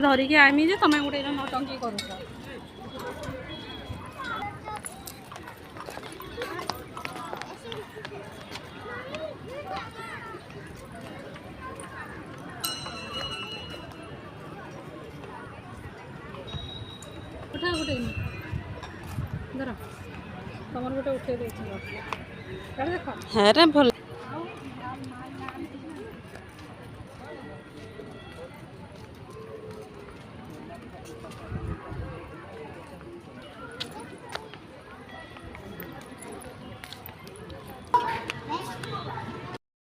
ଧରିକି ଆଇମି ଯେ ତମେ ଗୋଟେ ନଟଙ୍କି କରୁଛ। ଉଠା ଗୋଟେ ଧର ତମର ଗୋଟେ ଉଠେଇ ଦେଇଥିଲ ଦେଖ ହେରେ ଭଲ